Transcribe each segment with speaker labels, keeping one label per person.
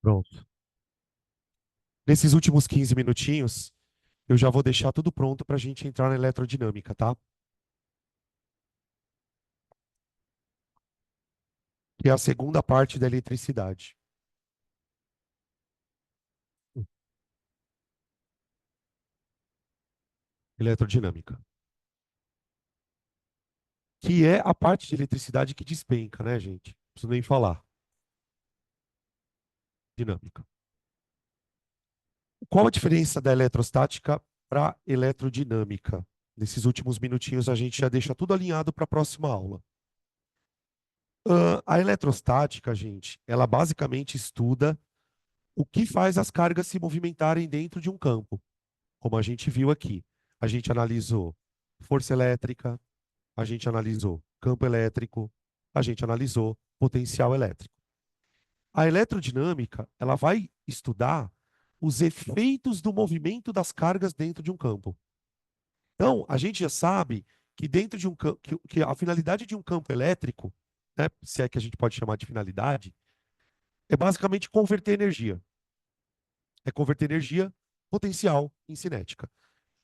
Speaker 1: Pronto. Nesses últimos 15 minutinhos, eu já vou deixar tudo pronto para a gente entrar na eletrodinâmica, tá? Que é a segunda parte da eletricidade. Eletrodinâmica. Que é a parte de eletricidade que despenca, né, gente? Não preciso nem falar. Dinâmica. Qual a diferença da eletrostática para eletrodinâmica? Nesses últimos minutinhos, a gente já deixa tudo alinhado para a próxima aula. A eletrostática, gente, ela basicamente estuda o que faz as cargas se movimentarem dentro de um campo, como a gente viu aqui. A gente analisou força elétrica, a gente analisou campo elétrico, a gente analisou potencial elétrico. A eletrodinâmica, ela vai estudar os efeitos do movimento das cargas dentro de um campo. Então, a gente já sabe que dentro de um que a finalidade de um campo elétrico, né, se é que a gente pode chamar de finalidade, é basicamente converter energia. É converter energia potencial em cinética.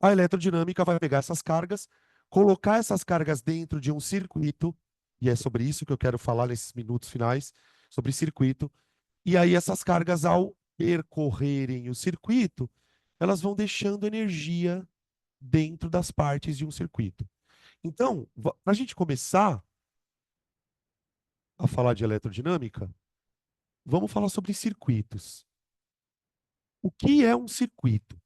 Speaker 1: A eletrodinâmica vai pegar essas cargas, colocar essas cargas dentro de um circuito, e é sobre isso que eu quero falar nesses minutos finais, sobre circuito, e aí essas cargas, ao percorrerem o circuito, elas vão deixando energia dentro das partes de um circuito. Então, para a gente começar a falar de eletrodinâmica, vamos falar sobre circuitos. O que é um circuito?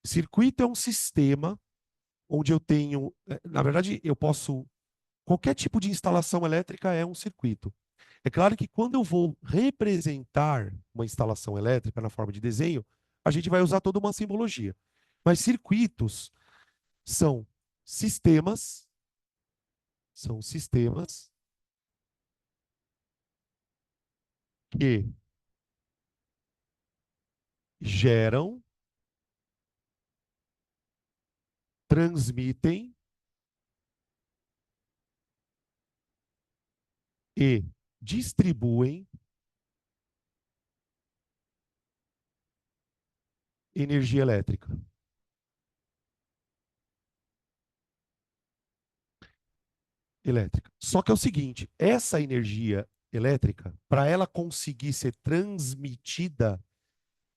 Speaker 1: Circuito é um sistema onde eu tenho, na verdade, eu posso, qualquer tipo de instalação elétrica é um circuito. É claro que quando eu vou representar uma instalação elétrica na forma de desenho, a gente vai usar toda uma simbologia. Mas circuitos são sistemas, são sistemas que geram, transmitem e distribuem energia elétrica. Elétrica. Só que é o seguinte, essa energia elétrica, para ela conseguir ser transmitida,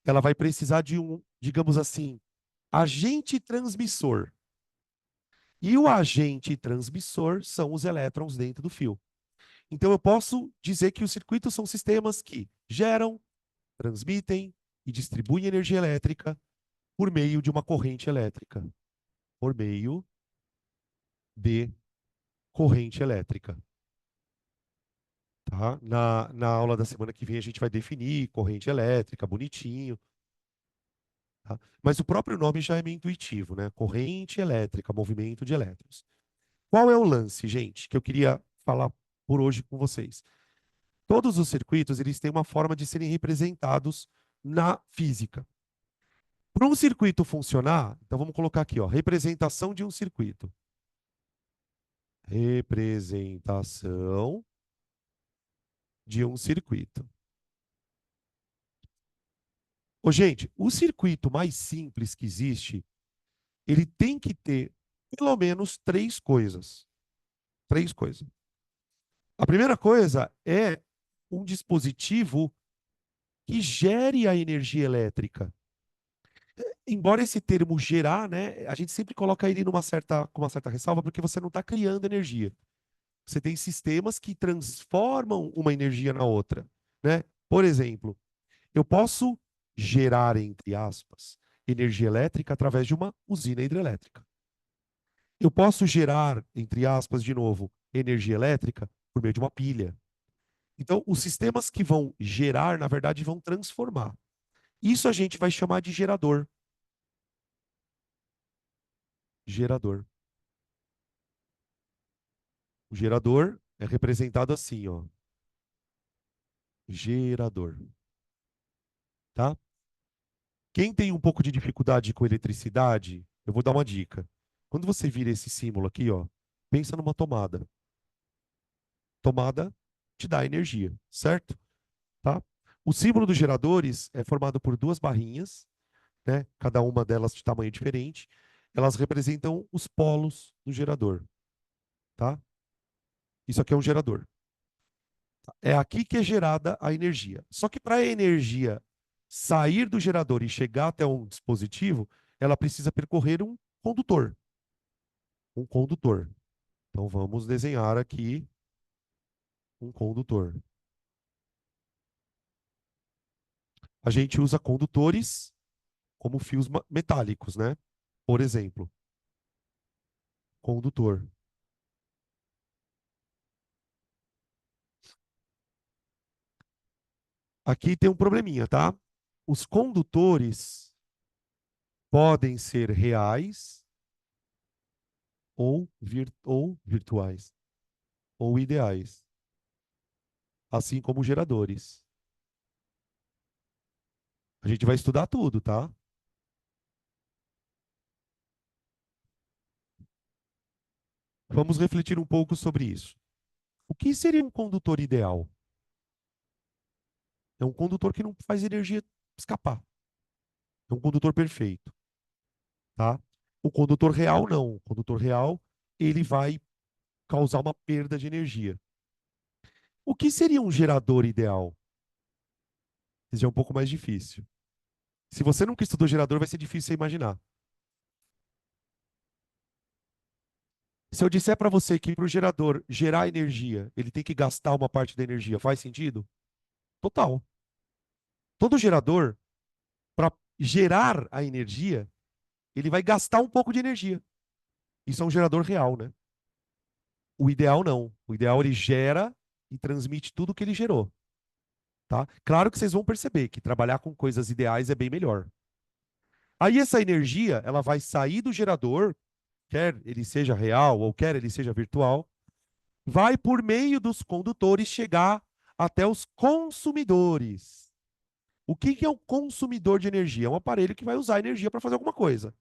Speaker 1: ela vai precisar de um, digamos assim, agente transmissor. E o agente transmissor são os elétrons dentro do fio. Então eu posso dizer que os circuitos são sistemas que geram, transmitem e distribuem energia elétrica por meio de uma corrente elétrica. Por meio de corrente elétrica. Tá? Na aula da semana que vem a gente vai definir corrente elétrica, bonitinho. Tá? Mas o próprio nome já é meio intuitivo, né? Corrente elétrica, movimento de elétrons. Qual é o lance, gente, que eu queria falar por hoje com vocês? Todos os circuitos, eles têm uma forma de serem representados na física. Para um circuito funcionar, então vamos colocar aqui, ó, representação de um circuito. Representação de um circuito. Ô, gente, o circuito mais simples que existe, ele tem que ter pelo menos três coisas. Três coisas. A primeira coisa é um dispositivo que gere a energia elétrica. Embora esse termo gerar, né, a gente sempre coloca ele com uma certa ressalva, porque você não está criando energia. Você tem sistemas que transformam uma energia na outra, né? Por exemplo, eu posso gerar, entre aspas, energia elétrica através de uma usina hidrelétrica. Eu posso gerar, entre aspas, de novo, energia elétrica por meio de uma pilha. Então, os sistemas que vão gerar, na verdade, vão transformar. Isso a gente vai chamar de gerador. Gerador. O gerador é representado assim, ó. Gerador. Tá? Quem tem um pouco de dificuldade com eletricidade, eu vou dar uma dica. Quando você vira esse símbolo aqui, ó, pensa numa tomada. Tomada te dá energia, certo? Tá? O símbolo dos geradores é formado por duas barrinhas, né? Cada uma delas de tamanho diferente. Elas representam os polos do gerador, tá? Isso aqui é um gerador. É aqui que é gerada a energia. Só que para a energia sair do gerador e chegar até um dispositivo, ela precisa percorrer um condutor. Um condutor. Então vamos desenhar aqui um condutor. A gente usa condutores como fios metálicos, né? Por exemplo, condutor. Aqui tem um probleminha, tá? Os condutores podem ser reais ou virtuais, ou ideais, assim como geradores. A gente vai estudar tudo, tá? Vamos refletir um pouco sobre isso. O que seria um condutor ideal? É um condutor que não faz energia escapar. É um condutor perfeito, tá? O condutor real não. O condutor real, ele vai causar uma perda de energia. O que seria um gerador ideal? Esse já é um pouco mais difícil. Se você nunca estudou gerador, vai ser difícil você imaginar. Se eu disser para você que para o gerador gerar energia, ele tem que gastar uma parte da energia, faz sentido? Total. Todo gerador, para gerar a energia, ele vai gastar um pouco de energia. Isso é um gerador real, né? O ideal não. O ideal ele gera e transmite tudo que ele gerou, tá? Claro que vocês vão perceber que trabalhar com coisas ideais é bem melhor. Aí essa energia, ela vai sair do gerador, quer ele seja real ou quer ele seja virtual, vai por meio dos condutores chegar até os consumidores. O que é um consumidor de energia? É um aparelho que vai usar energia para fazer alguma coisa.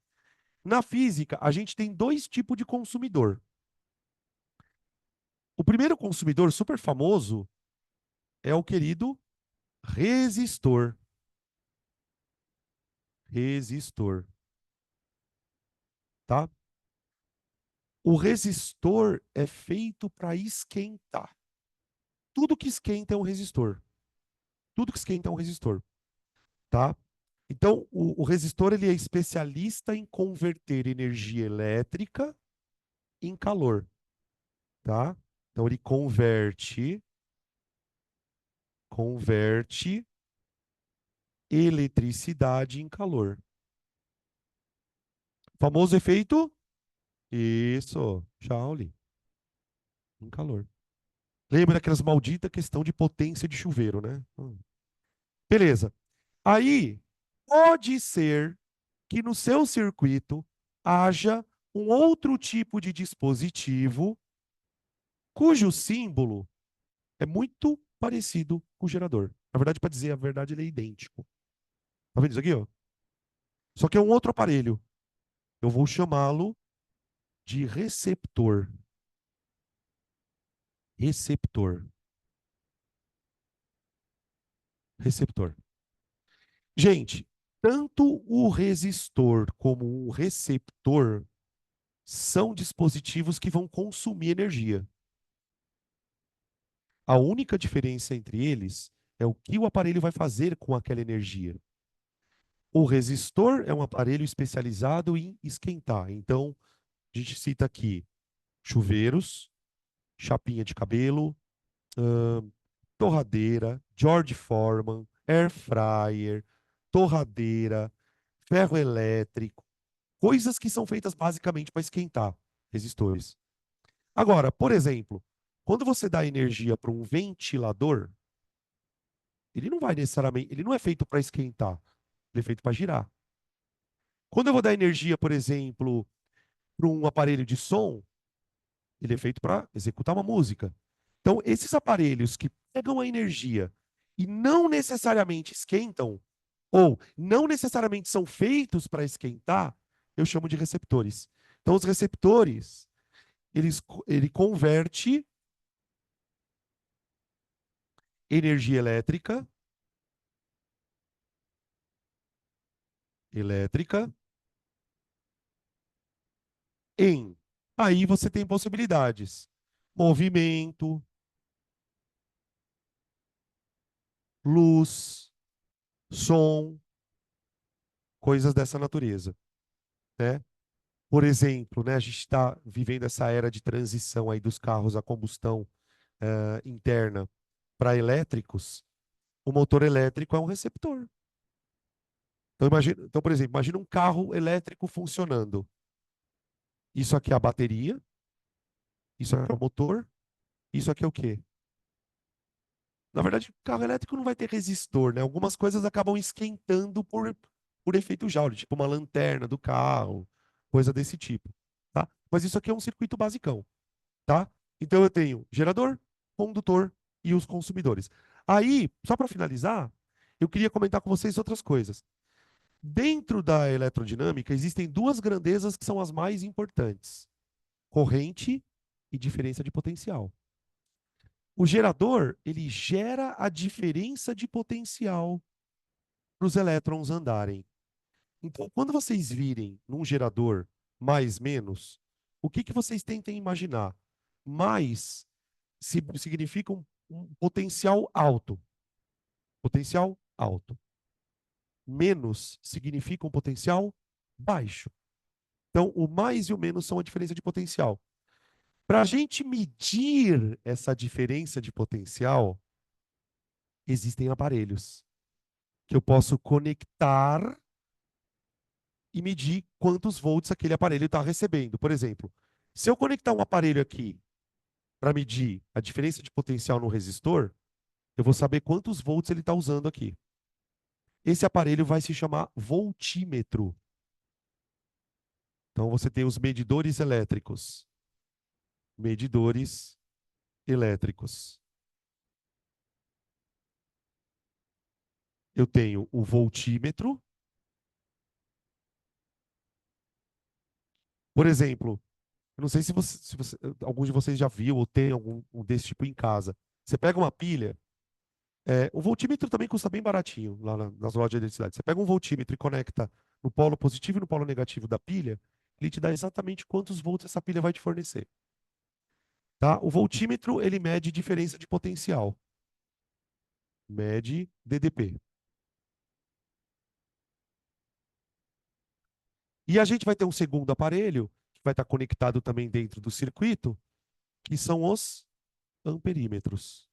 Speaker 1: Na física, a gente tem dois tipos de consumidor. O primeiro consumidor super famoso é o querido resistor. Resistor, tá? O resistor é feito para esquentar. Tudo que esquenta é um resistor. Tudo que esquenta é um resistor, tá? Então, o resistor ele é especialista em converter energia elétrica em calor, tá? Então, ele converte eletricidade em calor. Famoso efeito? Isso, Joule, em calor. Lembra daquelas maldita questão de potência de chuveiro, né? Beleza. Aí, pode ser que no seu circuito haja um outro tipo de dispositivo cujo símbolo é muito parecido com o gerador. Na verdade, para dizer a verdade, ele é idêntico. Tá vendo isso aqui, ó? Só que é um outro aparelho. Eu vou chamá-lo de receptor. Receptor. Receptor. Gente, tanto o resistor como o receptor são dispositivos que vão consumir energia. A única diferença entre eles é o que o aparelho vai fazer com aquela energia. O resistor é um aparelho especializado em esquentar. Então, a gente cita aqui chuveiros, chapinha de cabelo, torradeira, George Foreman, air fryer, torradeira, ferro elétrico, coisas que são feitas basicamente para esquentar resistores. Agora, por exemplo, quando você dá energia para um ventilador, ele não vai necessariamente, ele não é feito para esquentar, ele é feito para girar. Quando eu vou dar energia, por exemplo, para um aparelho de som, ele é feito para executar uma música. Então, esses aparelhos que pegam a energia e não necessariamente esquentam, ou não necessariamente são feitos para esquentar, eu chamo de receptores. Então, os receptores, ele converte energia elétrica elétrica em. Aí você tem possibilidades: movimento, luz, som, coisas dessa natureza, né? Por exemplo, né, a gente está vivendo essa era de transição aí dos carros a combustão interna para elétricos. O motor elétrico é um receptor. Então, imagina, então, por exemplo, imagina um carro elétrico funcionando. Isso aqui é a bateria, isso aqui é o motor, isso aqui é o quê? Na verdade, o carro elétrico não vai ter resistor, né? Algumas coisas acabam esquentando por efeito Joule, tipo uma lanterna do carro, coisa desse tipo, tá? Mas isso aqui é um circuito basicão, tá? Então eu tenho gerador, condutor e os consumidores. Aí, só para finalizar, eu queria comentar com vocês outras coisas. Dentro da eletrodinâmica, existem duas grandezas que são as mais importantes: corrente e diferença de potencial. O gerador, ele gera a diferença de potencial para os elétrons andarem. Então, quando vocês virem num gerador mais menos, o que vocês tentem imaginar? Mais significa um potencial alto. Potencial alto. Menos significa um potencial baixo. Então, o mais e o menos são a diferença de potencial. Para a gente medir essa diferença de potencial, existem aparelhos que eu posso conectar e medir quantos volts aquele aparelho está recebendo. Por exemplo, se eu conectar um aparelho aqui para medir a diferença de potencial no resistor, eu vou saber quantos volts ele está usando aqui. Esse aparelho vai se chamar voltímetro. Então você tem os medidores elétricos. Medidores elétricos. Eu tenho o voltímetro. Por exemplo, eu não sei se algum de vocês já viu ou tem algum um desse tipo em casa. Você pega uma pilha, o voltímetro também custa bem baratinho lá nas lojas de eletricidade. Você pega um voltímetro e conecta no polo positivo e no polo negativo da pilha, ele te dá exatamente quantos volts essa pilha vai te fornecer. Tá? O voltímetro, ele mede diferença de potencial. Mede DDP. E a gente vai ter um segundo aparelho, que vai estar conectado também dentro do circuito, que são os amperímetros.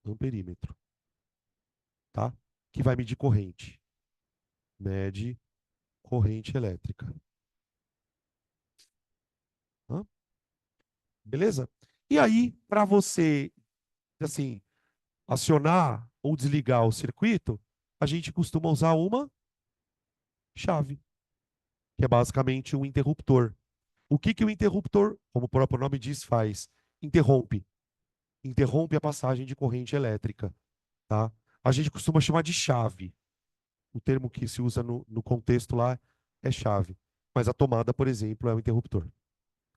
Speaker 1: Amperímetro, tá? Que vai medir corrente. Mede corrente elétrica. Hã? Beleza? E aí, para você, assim, acionar ou desligar o circuito, a gente costuma usar uma chave, que é basicamente um interruptor. O que o interruptor, como o próprio nome diz, faz? Interrompe. Interrompe a passagem de corrente elétrica, tá? A gente costuma chamar de chave. O termo que se usa no contexto lá é chave. Mas a tomada, por exemplo, é o interruptor.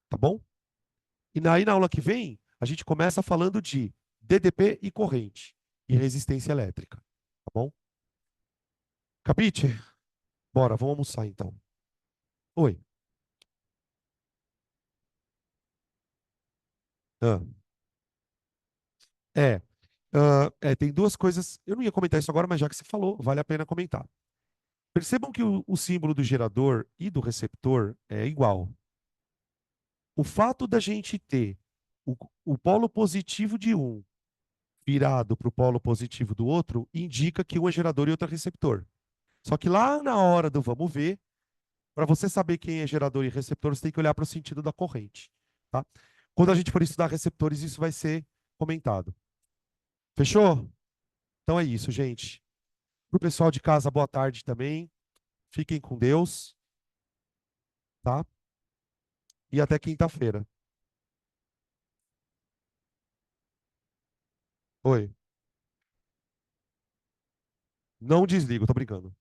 Speaker 1: Tá bom? E aí, na aula que vem, a gente começa falando de DDP e corrente e resistência elétrica. Tá bom? Capite? Bora, vamos almoçar então. Oi. Ah, é, tem duas coisas. Eu não ia comentar isso agora, mas já que você falou, vale a pena comentar. Percebam que o símbolo do gerador e do receptor é igual. O fato da gente ter o, o polo positivo de um virado para o polo positivo do outro indica que um é gerador e outro é receptor. Só que lá na hora do vamos ver, para você saber quem é gerador e receptor, você tem que olhar para o sentido da corrente. Tá? Quando a gente for estudar receptores, isso vai ser comentado. Fechou? Então é isso, gente. Para o pessoal de casa, boa tarde também. Fiquem com Deus, tá? E até quinta-feira. Oi. Não desligo, tô brincando.